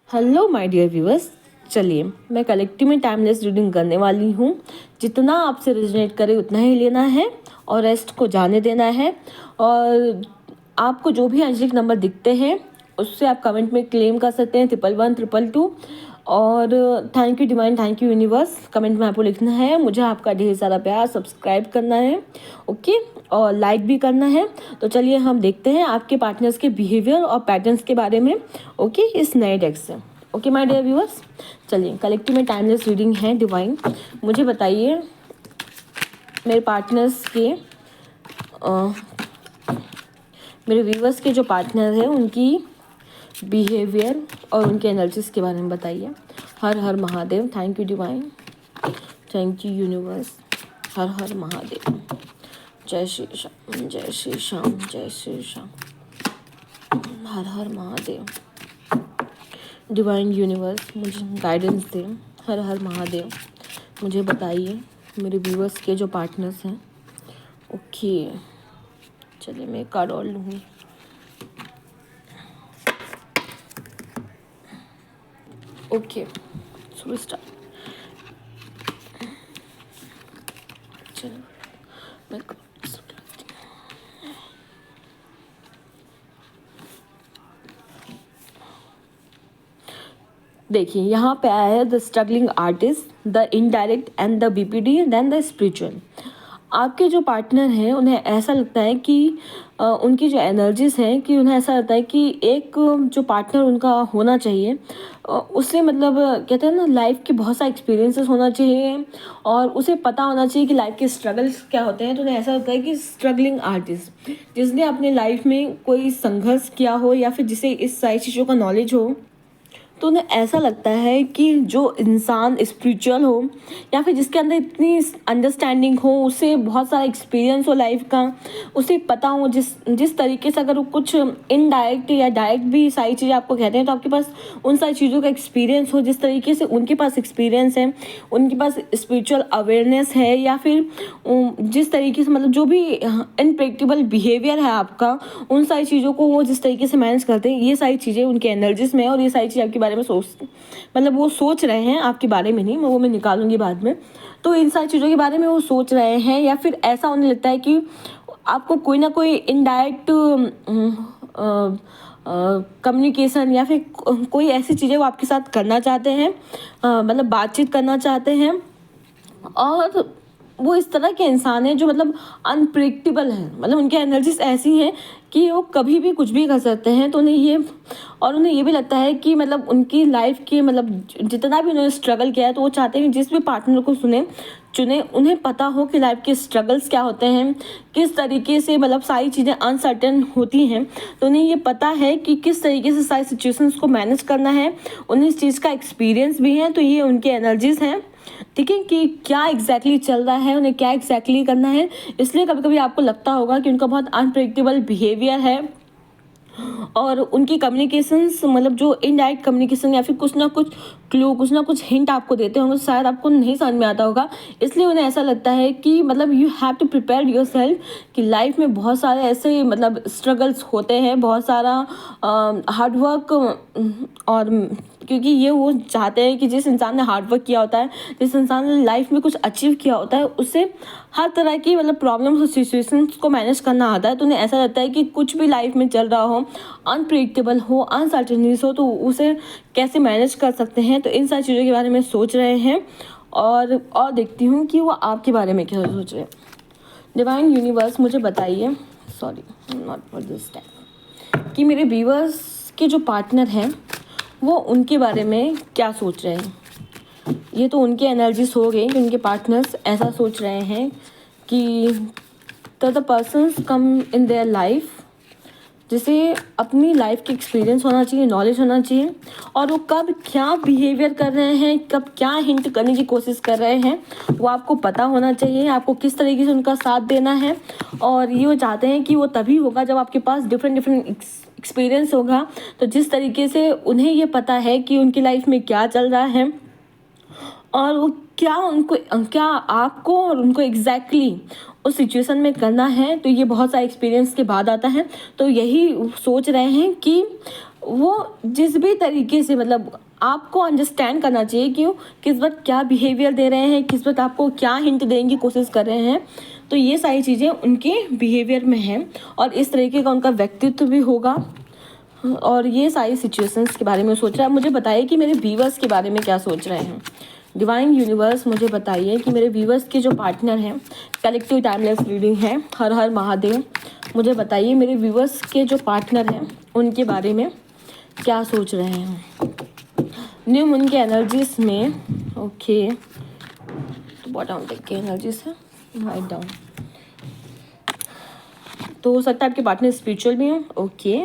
Hello my dear viewers. चलिए मैं collective में टाइमलेस रीडिंग करने वाली हूँ। जितना आपसे रिजनेट करे उतना ही लेना है और रेस्ट को जाने देना है। और आपको जो भी एंजेलिक नंबर दिखते हैं उससे आप कमेंट में क्लेम कर सकते हैं 111122। और thank you divine, thank you universe comment में आपको लिखना है। मुझे आपका ढेर सारा प्यार, सब्सक्राइब करना है, ओके, और लाइक भी करना है। तो चलिए हम देखते हैं आपके पार्टनर्स के बिहेवियर और पैटर्न्स के बारे में, ओके, इस नए डेक से। ओके माय डियर व्यूअर्स, चलिए कलेक्टिव में टाइमलेस रीडिंग है डिवाइन। मुझे बताइए मेरे पार्टनर्स के मेरे व्यूअर्स के जो पार्टनर हैं उनकी बिहेवियर और उनके एनर्जीज के बारे में बताइए। Har Har Mahadev, thank you divine, thank you universe. Har Har Mahadev, जय श्री श्याम, जय श्री श्याम, जय श्री श्याम। हर हर महादेव। डिवाइन यूनिवर्स मुझे गाइडेंस दें। हर हर महादेव। मुझे बताइए मेरे व्यूअर्स के जो पार्टनर्स हैं। ओके, चलिए मैं कार्ड और लूँगी। Okay, so start. चलो मैं देखिए यहाँ पे आया है the struggling artist, the indirect and the BPD, then the spiritual. आपके जो पार्टनर हैं उन्हें ऐसा लगता है कि उनकी जो एनर्जीज हैं कि उन्हें ऐसा लगता है कि एक जो पार्टनर उनका होना चाहिए उससे मतलब कहते हैं ना लाइफ के बहुत सारे एक्सपीरियंसेस होना चाहिए और उसे पता होना चाहिए कि लाइफ के स्ट्रगल्स क्या होते हैं। तो उन्हें ऐसा होता है कि स्ट्रगलिंग आर्टिस्ट जिसने अपने लाइफ में कोई संघर्ष किया हो या फिर जिसे इस सारी चीज़ों का नॉलेज हो, तो उन्हें ऐसा लगता है कि जो इंसान स्पिरिचुअल हो या फिर जिसके अंदर इतनी अंडरस्टैंडिंग हो, उसे बहुत सारा एक्सपीरियंस हो लाइफ का, उसे पता हो जिस तरीके से अगर वो कुछ इनडायरेक्ट या डायरेक्ट भी सारी चीज़ें आपको कहते हैं तो आपके पास उन सारी चीज़ों का एक्सपीरियंस हो, जिस तरीके से उनके पास एक्सपीरियंस है, उनके पास स्पिरिचुअल अवेयरनेस है या फिर जिस तरीके से मतलब जो भी इनप्रेडिक्टेबल बिहेवियर है आपका, उन सारी चीज़ों को वो जिस तरीके से मैनेज करते हैं, ये सारी चीज़ें उनके एनर्जीज में है। और ये सारी चीज़ें आपके बारे में मतलब वो सोच रहे हैं आपके बारे में, नहीं वो मैं निकालूंगी बाद में। तो इन सारी चीज़ों के बारे में वो सोच रहे हैं या फिर ऐसा उन्हें लगता है कि आपको कोई ना कोई इनडायरेक्ट कम्युनिकेशन या फिर कोई ऐसी चीज़ें वो आपके साथ करना चाहते हैं, मतलब बातचीत करना चाहते हैं। और वो इस तरह के इंसान हैं जो मतलब अनप्रेडिक्टेबल हैं, मतलब उनकी एनर्जीज ऐसी हैं कि वो कभी भी कुछ भी कर सकते हैं। तो उन्हें ये भी लगता है कि मतलब उनकी लाइफ के मतलब जितना भी उन्होंने स्ट्रगल किया है तो वो चाहते हैं कि जिस भी पार्टनर को चुने उन्हें पता हो कि लाइफ के स्ट्रगल्स क्या होते हैं, किस तरीके से मतलब सारी चीज़ें अनसर्टेन होती हैं। तो उन्हें ये पता है कि किस तरीके से सारी सिचुएशंस को मैनेज करना है, उन्हें इस चीज़ का एक्सपीरियंस भी है। तो ये उनके एनर्जीज हैं, ठीक है, कि क्या एग्जैक्टली चल रहा है, उन्हें क्या एग्जैक्टली करना है। इसलिए कभी कभी आपको लगता होगा कि उनका बहुत अनप्रेडिक्टेबल बिहेवियर है और उनकी कम्युनिकेशंस मतलब जो इनडायरेक्ट कम्युनिकेशन या फिर कुछ ना कुछ क्लू, कुछ ना कुछ हिंट आपको देते होंगे, शायद आपको नहीं समझ में आता होगा। इसलिए उन्हें ऐसा लगता है कि मतलब you have to prepare yourself कि लाइफ में बहुत सारे ऐसे मतलब स्ट्रगल्स होते हैं, बहुत सारा हार्डवर्क। और क्योंकि ये वो चाहते हैं कि जिस इंसान ने हार्डवर्क किया होता है, जिस इंसान ने लाइफ में कुछ अचीव किया होता है, उससे हर तरह की मतलब प्रॉब्लम्स और सिचुएशंस को मैनेज करना आता है। तो उन्हें ऐसा लगता है कि कुछ भी लाइफ में चल रहा हो, अनप्रेडिक्टेबल हो, अनसर्टेनिटीज हो, तो उसे कैसे मैनेज कर सकते हैं। तो इन सारी चीज़ों के बारे में सोच रहे हैं और देखती हूँ कि वो आपके बारे में क्या सोच रहे हैं। डिवाइन यूनिवर्स मुझे बताइए, sorry not for this time, कि मेरे व्यूअर्स के जो पार्टनर हैं वो उनके बारे में क्या सोच रहे हैं। ये तो उनकी एनर्जीज हो गई कि उनके पार्टनर्स ऐसा सोच रहे हैं कि the persons come in their life जिसे अपनी लाइफ की एक्सपीरियंस होना चाहिए, नॉलेज होना चाहिए, और वो कब क्या बिहेवियर कर रहे हैं, कब क्या हिंट करने की कोशिश कर रहे हैं, वो आपको पता होना चाहिए। आपको किस तरीके से उनका साथ देना है। और ये वो चाहते हैं कि वो तभी होगा जब आपके पास डिफरेंट एक्सपीरियंस होगा। तो जिस तरीके से उन्हें ये पता है कि उनकी लाइफ में क्या चल रहा है और वो क्या आपको और उनको एग्जैक्टली उस सिचुएशन में करना है। तो ये बहुत सारे एक्सपीरियंस के बाद आता है। तो यही सोच रहे हैं कि वो जिस भी तरीके से मतलब आपको अंडरस्टैंड करना चाहिए कि वो किस वक्त क्या बिहेवियर दे रहे हैं, किस वक्त आपको क्या हिंट देने की कोशिश कर रहे हैं। तो ये सारी चीज़ें उनके बिहेवियर में हैं और इस तरीके का उनका व्यक्तित्व भी होगा। और ये सारी सिचुएशंस के बारे में सोच रहा है। मुझे बताइए कि मेरे व्यूअर्स के बारे में क्या सोच रहे हैं। डिवाइन यूनिवर्स मुझे बताइए कि मेरे व्यूअर्स के जो पार्टनर हैं, कलेक्टिव टाइमलेस रीडिंग है, हर हर महादेव। मुझे बताइए मेरे व्यूअर्स के जो पार्टनर हैं उनके बारे में क्या सोच रहे हैं। न्यू मून के एनर्जीज में ओके, तो बॉटम टेक के एनर्जीज है, राइट डाउन। तो हो सकता है आपके पार्टनर स्पिरिचुअल भी हैं। ओके,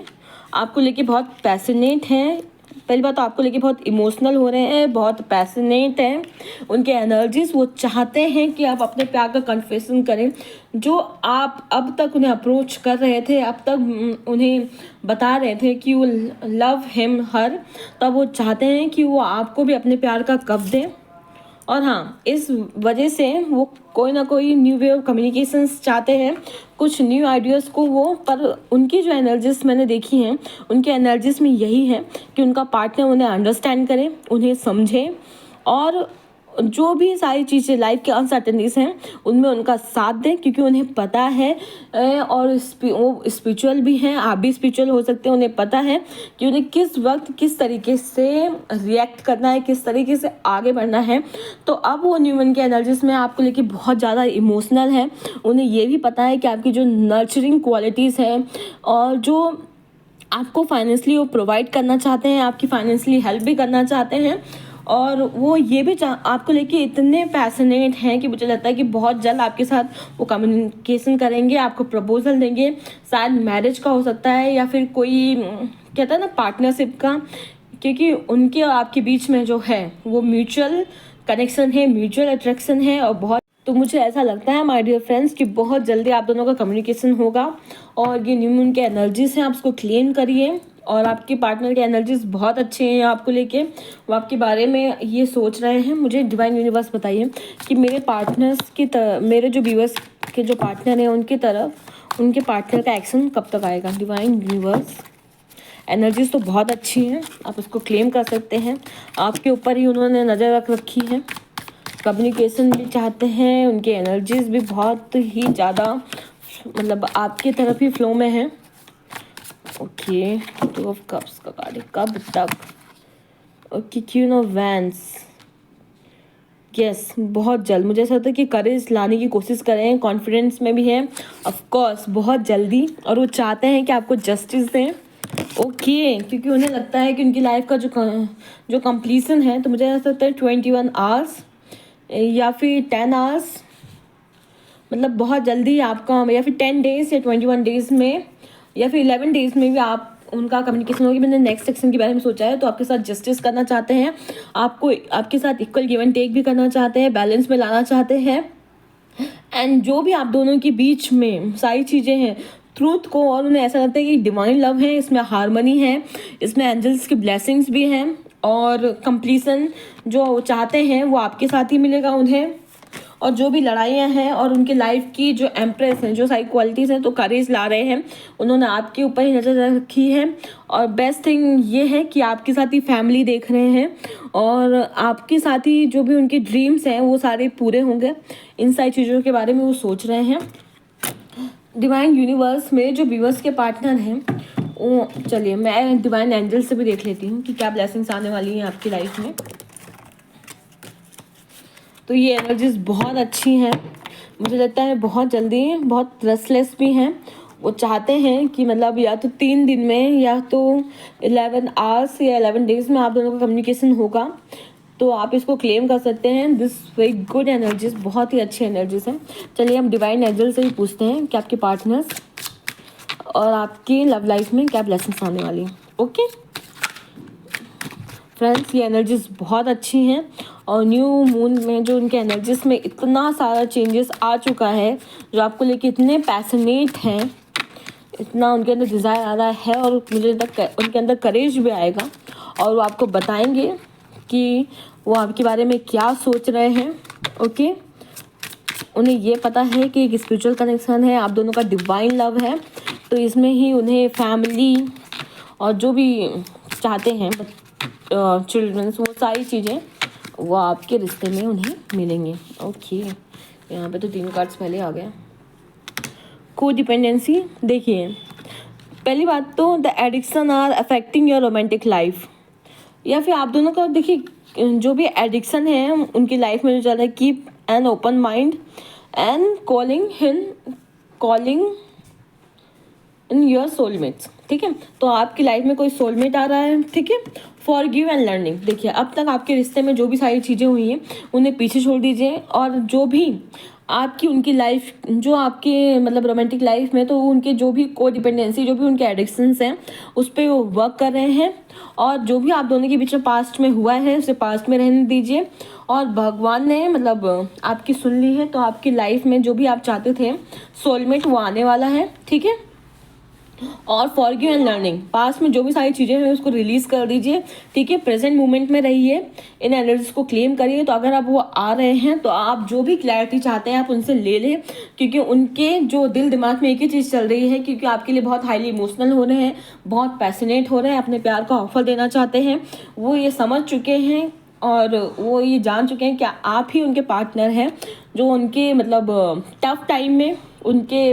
आपको लेके बहुत पैशनेट हैं। पहली बात तो आपको लेके बहुत इमोशनल हो रहे हैं, बहुत पैशनेट हैं। उनके एनर्जीज, वो चाहते हैं कि आप अपने प्यार का कन्फेशन करें। जो आप अब तक उन्हें अप्रोच कर रहे थे, अब तक उन्हें बता रहे थे कि वो लव हिम हर, तब वो चाहते हैं कि वो आपको भी अपने प्यार का कप दें। और हाँ, इस वजह से वो कोई ना कोई न्यू वे ऑफ कम्युनिकेशंस चाहते हैं, कुछ न्यू आइडियाज़ को वो। पर उनकी जो एनर्जीज मैंने देखी हैं, उनके एनर्जीज में यही है कि उनका पार्टनर उन्हें अंडरस्टैंड करे, उन्हें समझे और जो भी सारी चीज़ें लाइफ के अनसर्टेनिटीज हैं उनमें उनका साथ दें, क्योंकि उन्हें पता है और वो स्पिरिचुअल भी हैं, आप भी स्पिरिचुअल हो सकते हैं। उन्हें पता है कि उन्हें किस वक्त किस तरीके से रिएक्ट करना है, किस तरीके से आगे बढ़ना है। तो अब वो न्यूमन के एनर्जीज में आपको लेके बहुत ज़्यादा इमोशनल है। उन्हें ये भी पता है कि आपकी जो नर्चरिंग क्वालिटीज़ हैं और जो आपको फाइनेंशियली वो प्रोवाइड करना चाहते हैं, आपकी फाइनेंशियली हेल्प भी करना चाहते हैं। और वो ये भी आपको लेके इतने पैशनेट हैं कि मुझे लगता है कि बहुत जल्द आपके साथ वो कम्युनिकेशन करेंगे, आपको प्रपोजल देंगे। शायद मैरिज का हो सकता है या फिर कोई कहता है ना पार्टनरशिप का, क्योंकि उनके और आपके बीच में जो है वो म्यूचुअल कनेक्शन है, म्यूचुअल अट्रैक्शन है। और बहुत, तो मुझे ऐसा लगता है माय डियर फ्रेंड्स कि बहुत जल्दी आप दोनों का कम्युनिकेशन होगा। और ये न्यू मून के एनर्जीज हैं, आप उसको क्लेम करिए। और आपके पार्टनर के एनर्जीज बहुत अच्छे हैं आपको लेके, वो आपके बारे में ये सोच रहे हैं। मुझे डिवाइन यूनिवर्स बताइए कि मेरे पार्टनर्स की तरफ, मेरे जो व्यूअर्स के जो पार्टनर हैं उनकी तरफ उनके पार्टनर का एक्शन कब तक आएगा। डिवाइन यूनिवर्स, एनर्जीज तो बहुत अच्छी हैं, आप उसको क्लेम कर सकते हैं। आपके ऊपर ही उन्होंने नज़र रख रखी है, कम्युनिकेशन भी चाहते हैं, उनके एनर्जीज भी बहुत ही ज़्यादा मतलब आपकी तरफ ही फ्लो में है। ओके, टू ऑफ कप्स का कार्ड है, कब तक। Okay, queen of wands, yes बहुत जल्द। मुझे ऐसा होता है कि करेज लाने की कोशिश कर रहे हैं, कॉन्फिडेंस में भी है ऑफ कोर्स बहुत जल्दी। और वो चाहते हैं कि आपको जस्टिस दें। ओके, क्योंकि उन्हें लगता है कि उनकी लाइफ का जो कंप्लीसन है, तो मुझे ऐसा लगता है 21 आवर्स या फिर 10 आवर्स, मतलब बहुत जल्दी आपका, या फिर 10 डेज़ या 21 डेज़ में या फिर 11 डेज़ में भी आप उनका कम्युनिकेशन होगी। मैंने नेक्स्ट सेक्शन के बारे में सोचा है। तो आपके साथ जस्टिस करना चाहते हैं, आपको आपके साथ इक्वल गिव एंड टेक भी करना चाहते हैं, बैलेंस में लाना चाहते हैं। एंड जो भी आप दोनों के बीच में सारी चीज़ें हैं, ट्रूथ को, और उन्हें ऐसा लगता है कि डिवाइन लव है, इसमें हारमनी है, इसमें एंजल्स की ब्लेसिंग्स भी हैं। और कंप्लीसन जो चाहते हैं वो आपके साथ ही मिलेगा उन्हें। और जो भी लड़ाइयाँ हैं और उनकी लाइफ की जो एम्प्रेस हैं, जो सारी क्वालिटीज़ हैं, तो करेज ला रहे हैं, उन्होंने आपके ऊपर ही नज़र रखी है। और बेस्ट थिंग ये है कि आपके साथ ही फैमिली देख रहे हैं और आपके साथ ही जो भी उनके ड्रीम्स हैं वो सारे पूरे होंगे। इन सारी चीज़ों के बारे में वो सोच रहे हैं। डिवाइन यूनिवर्स, मेरे जो व्यूअर्स के पार्टनर हैं वो, चलिए मैं डिवाइन एंजल से भी देख लेती हूँ कि क्या ब्लेसिंग्स आने वाली हैं आपकी लाइफ में। तो ये एनर्जीज बहुत अच्छी हैं, मुझे लगता है बहुत जल्दी, बहुत रेस्टलेस भी हैं। वो चाहते हैं कि मतलब या तो 3 दिन में या तो 11 आवर्स या 11 डेज़ में आप दोनों का कम्युनिकेशन होगा। तो आप इसको क्लेम कर सकते हैं। दिस वेरी गुड एनर्जीज, बहुत ही अच्छी एनर्जीज हैं। चलिए हम डिवाइन एंजल से ही पूछते हैं कि आपके पार्टनर्स और आपकी लव लाइफ में क्या ब्लेसिंग्स आने वाली हैं। ओके फ्रेंड्स, ये एनर्जीज बहुत अच्छी हैं। और न्यू मून में जो उनके एनर्जीज में इतना सारा चेंजेस आ चुका है, जो आपको लेके इतने पैशनेट हैं, इतना उनके अंदर डिज़ायर आ रहा है, और मुझे लगता है उनके अंदर करेज भी आएगा और वो आपको बताएंगे कि वो आपके बारे में क्या सोच रहे हैं। ओके, उन्हें ये पता है कि एक स्पिरिचुअल कनेक्शन है, आप दोनों का डिवाइन लव है, तो इसमें ही उन्हें फैमिली और जो भी चाहते हैं चिल्ड्रंस, वो सारी चीज़ें वो आपके रिश्ते में उन्हें मिलेंगे। ओके, यहाँ पे तो 3 कार्ड्स पहले आ गया। को डिपेंडेंसी, देखिए पहली बात तो the addiction are affecting your romantic life, या फिर आप दोनों का देखिए जो भी एडिक्शन है उनकी लाइफ में जो चल रहा है, keep an open mind and calling in your soulmates. ठीक है, तो आपकी लाइफ में कोई सोलमेट आ रहा है। ठीक है, फॉरगिव एंड लर्निंग, देखिए अब तक आपके रिश्ते में जो भी सारी चीज़ें हुई हैं उन्हें पीछे छोड़ दीजिए, और जो भी आपकी उनकी लाइफ, जो आपके मतलब रोमांटिक लाइफ में, तो उनके जो भी को डिपेंडेंसी, जो भी उनके एडिक्शंस हैं उस पर वो वर्क कर रहे हैं, और जो भी आप दोनों के बीच में पास्ट में हुआ है उसे पास्ट में रहने दीजिए। और भगवान ने मतलब आपकी सुन ली है, तो आपकी लाइफ में जो भी आप चाहते थे सोलमेट वो आने वाला है। ठीक है, और फॉरगिव एंड लर्निंग, पास में जो भी सारी चीज़ें हैं उसको रिलीज़ कर दीजिए। ठीक है, प्रेजेंट मोमेंट में रहिए, इन एनर्जीज को क्लेम करिए। तो अगर आप वो आ रहे हैं तो आप जो भी क्लैरिटी चाहते हैं आप उनसे ले लें, क्योंकि उनके जो दिल दिमाग में एक ही चीज़ चल रही है, क्योंकि आपके लिए बहुत हाईली इमोशनल हो रहे हैं, बहुत पैशनेट हो रहे हैं, अपने प्यार का ऑफर देना चाहते हैं। वो ये समझ चुके हैं और वो ये जान चुके हैं कि आप ही उनके पार्टनर हैं, जो उनके मतलब टफ टाइम में, उनके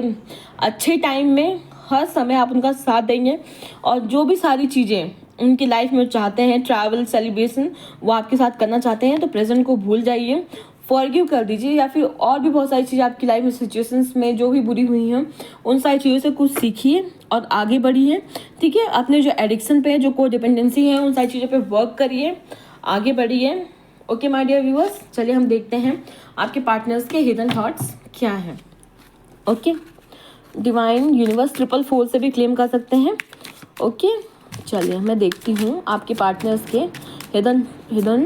अच्छे टाइम में हर समय आप उनका साथ देंगे। और जो भी सारी चीज़ें उनकी लाइफ में चाहते हैं, ट्रैवल, सेलिब्रेशन, वो आपके साथ करना चाहते हैं, तो प्रेजेंट को भूल जाइए, फॉरगिव कर दीजिए। या फिर और भी बहुत सारी चीज़ें आपकी लाइफ में सिचुएशंस में जो भी बुरी हुई हैं उन सारी चीज़ों से कुछ सीखिए और आगे बढ़िए। ठीक है, अपने जो एडिक्शन पे, जो को डिपेंडेंसी है, उन सारी चीज़ों पे वर्क करिए, आगे बढ़िए। ओके माय डियर व्यूअर्स, चलिए हम देखते हैं आपके पार्टनर्स के हिडन थॉट्स क्या हैं। ओके, डिवाइन यूनिवर्स 444 से भी क्लेम कर सकते हैं। ओके, चलिए मैं देखती हूँ आपके पार्टनर्स के हिडन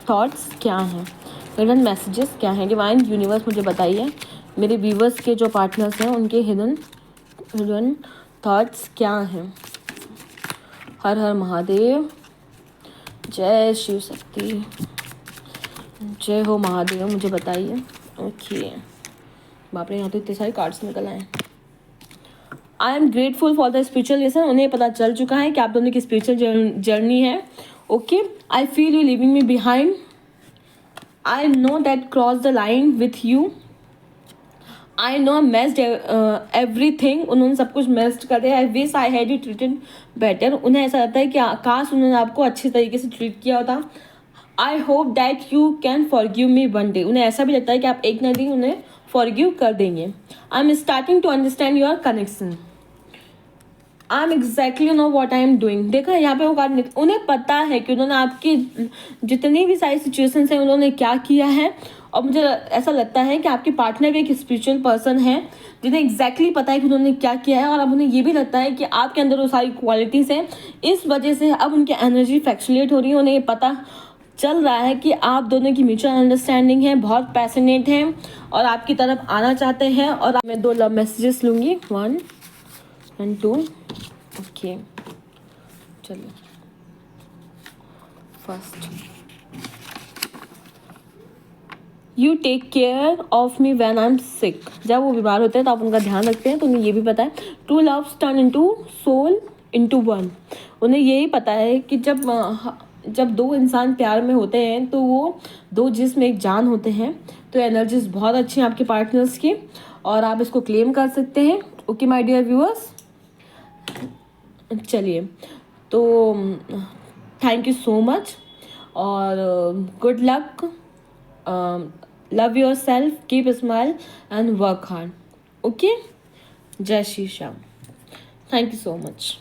थॉट्स क्या हैं, हिडन मैसेजेस क्या हैं। डिवाइन यूनिवर्स मुझे बताइए, मेरे व्यूवर्स के जो पार्टनर्स हैं उनके हिडन थॉट्स क्या हैं। हर हर महादेव, जय शिव शक्ति, जय हो महादेव, मुझे बताइए। ओके, बाप रे, यहाँ तो इतने सारे कार्ड्स निकल आए। I am grateful for the spiritual lesson, उन्हें पता चल चुका है कि आप दोनों की स्पिरिचुअल जर्नी है। Okay, I feel you living me behind, I know that cross the line with you, I know messed everything, उन्होंने सब कुछ मेस्ड कर दिया। I wish I had you treated better, उन्हें ऐसा लगता है कि काश उन्होंने आपको अच्छे तरीके से ट्रीट किया होता। I hope that you can forgive me one day, उन्हें ऐसा भी लगता है कि आप एक न दिन उन्हें फॉरगिव कर देंगे। I am starting to understand your connection, I am exactly know what I am doing. देखा यहाँ पे वो कार्ड, उन्हें पता है कि उन्होंने आपकी जितनी भी सारी सिचुएशंस हैं उन्होंने क्या किया है। और मुझे ऐसा लगता है कि आपके पार्टनर भी एक स्पिरिचुअल पर्सन है जिन्हें एग्जैक्टली पता है कि उन्होंने क्या किया है, और अब उन्हें ये भी लगता है कि आपके अंदर वो सारी क्वालिटीज़ हैं, इस वजह से अब उनकी एनर्जी फ्लैक्चुएट हो रही है। उन्हें ये पता चल रहा है कि आप दोनों की म्यूचुअल अंडरस्टैंडिंग है, बहुत पैशनेट हैं और आपकी तरफ आना चाहते हैं। और मैं 2 लव मैसेजेस लूँगी, 1 and 2। ओके, चलिए first, you take care of me when I am sick, जब वो बीमार होते हैं तो आप उनका ध्यान रखते हैं, तो उन्हें ये भी पता है। 2 loves turn into soul into 1, उन्हें यही पता है कि जब 2 इंसान प्यार में होते हैं तो वो 2 जिस्म एक जान होते हैं। तो एनर्जीज बहुत अच्छी हैं आपके पार्टनर्स की, और आप इसको क्लेम कर सकते हैं। ओके माय डियर व्यूअर्स, चलिए तो थैंक यू सो मच और good luck, love your self, keep smile and work hard. Okay, जय Shri Shyam, thank you so much.